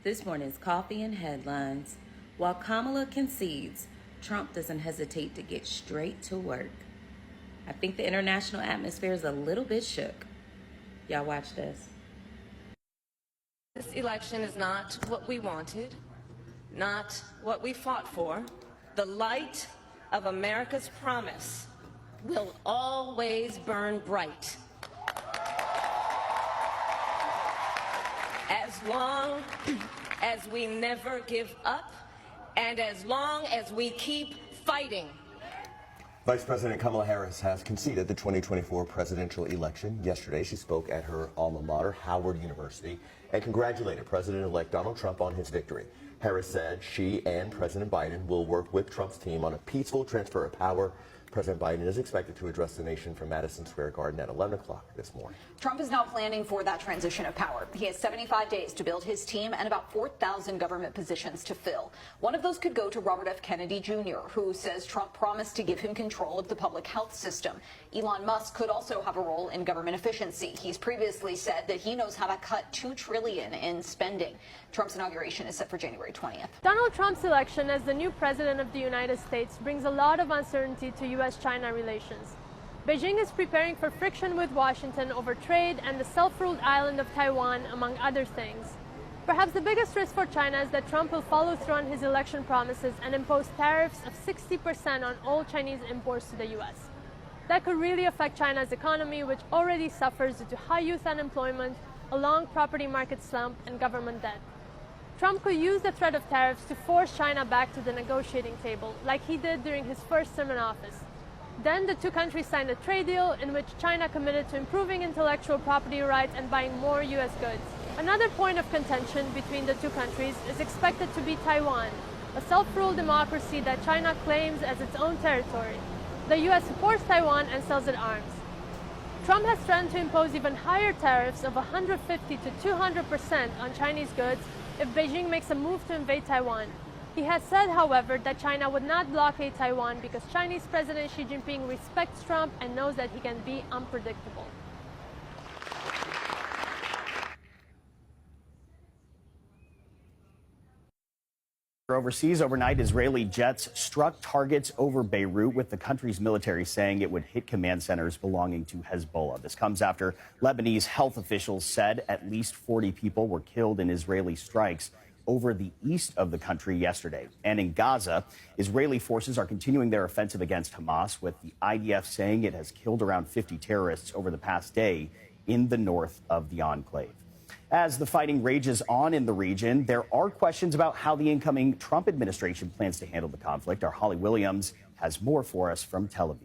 This morning's coffee and headlines. While Kamala concedes, Trump doesn't hesitate to get straight to work. I think the international atmosphere is a little bit shook. Y'all watch this. This election is not what we wanted, not what we fought for. The light of America's promise will always burn bright. As long as we never give up and as long as we keep fighting. Vice President Kamala Harris has conceded the 2024 presidential election. Yesterday, she spoke at her alma mater, Howard University, and congratulated President-elect Donald Trump on his victory. Harris said she and President Biden will work with Trump's team on a peaceful transfer of power. President Biden is expected to address the nation from Madison Square Garden at 11 o'clock this morning. Trump is now planning for that transition of power. He has 75 days to build his team and about 4,000 government positions to fill. One of those could go to Robert F. Kennedy Jr., who says Trump promised to give him control of the public health system. Elon Musk could also have a role in government efficiency. He's previously said that he knows how to cut $2 trillion in spending. Trump's inauguration is set for January 20th. Donald Trump's election as the new president of the United States brings a lot of uncertainty to U.S.-China relations. Beijing is preparing for friction with Washington over trade and the self-ruled island of Taiwan, among other things. Perhaps the biggest risk for China is that Trump will follow through on his election promises and impose tariffs of 60% on all Chinese imports to the U.S. That could really affect China's economy, which already suffers due to high youth unemployment, a long property market slump, and government debt. Trump could use the threat of tariffs to force China back to the negotiating table, like he did during his first term in office. Then the two countries signed a trade deal in which China committed to improving intellectual property rights and buying more U.S. goods. Another point of contention between the two countries is expected to be Taiwan, a self-ruled democracy that China claims as its own territory. The U.S. supports Taiwan and sells it arms. Trump has threatened to impose even higher tariffs of 150 to 200% on Chinese goods if Beijing makes a move to invade Taiwan. He has said, however, that China would not blockade Taiwan because Chinese President Xi Jinping respects Trump and knows that he can be unpredictable. Overseas overnight, Israeli jets struck targets over Beirut, with the country's military saying it would hit command centers belonging to Hezbollah. This comes after Lebanese health officials said at least 40 people were killed in Israeli strikes over the east of the country yesterday. And in Gaza, Israeli forces are continuing their offensive against Hamas, with the IDF saying it has killed around 50 terrorists over the past day in the north of the enclave. As the fighting rages on in the region, there are questions about how the incoming Trump administration plans to handle the conflict. Our Holly Williams has more for us from Tel Aviv.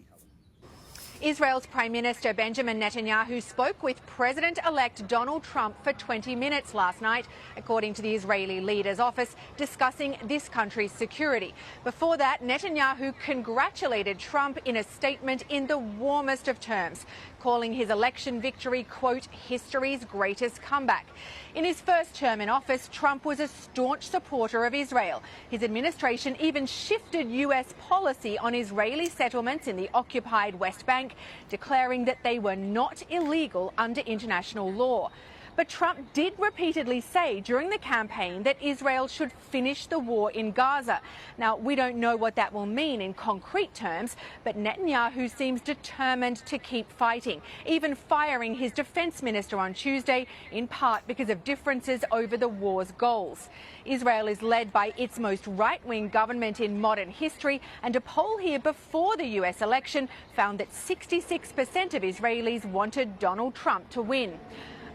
Israel's Prime Minister Benjamin Netanyahu spoke with President-elect Donald Trump for 20 minutes last night, according to the Israeli leader's office, discussing this country's security. Before that, Netanyahu congratulated Trump in a statement in the warmest of terms, calling his election victory, quote, history's greatest comeback. In his first term in office, Trump was a staunch supporter of Israel. His administration even shifted U.S. policy on Israeli settlements in the occupied West Bank, declaring that they were not illegal under international law. But Trump did repeatedly say during the campaign that Israel should finish the war in Gaza. Now, we don't know what that will mean in concrete terms, but Netanyahu seems determined to keep fighting, even firing his defense minister on Tuesday, in part because of differences over the war's goals. Israel is led by its most right-wing government in modern history, and a poll here before the U.S. election found that 66% of Israelis wanted Donald Trump to win.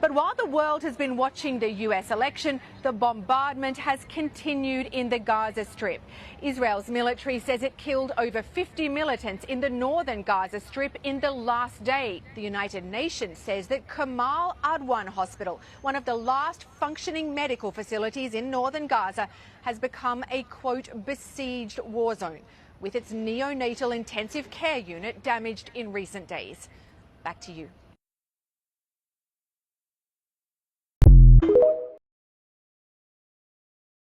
But while the world has been watching the U.S. election, the bombardment has continued in the Gaza Strip. Israel's military says it killed over 50 militants in the northern Gaza Strip in the last day. The United Nations says that Kamala Hospital, one of the last functioning medical facilities in northern Gaza, has become a, quote, besieged war zone, with its neonatal intensive care unit damaged in recent days. Back to you.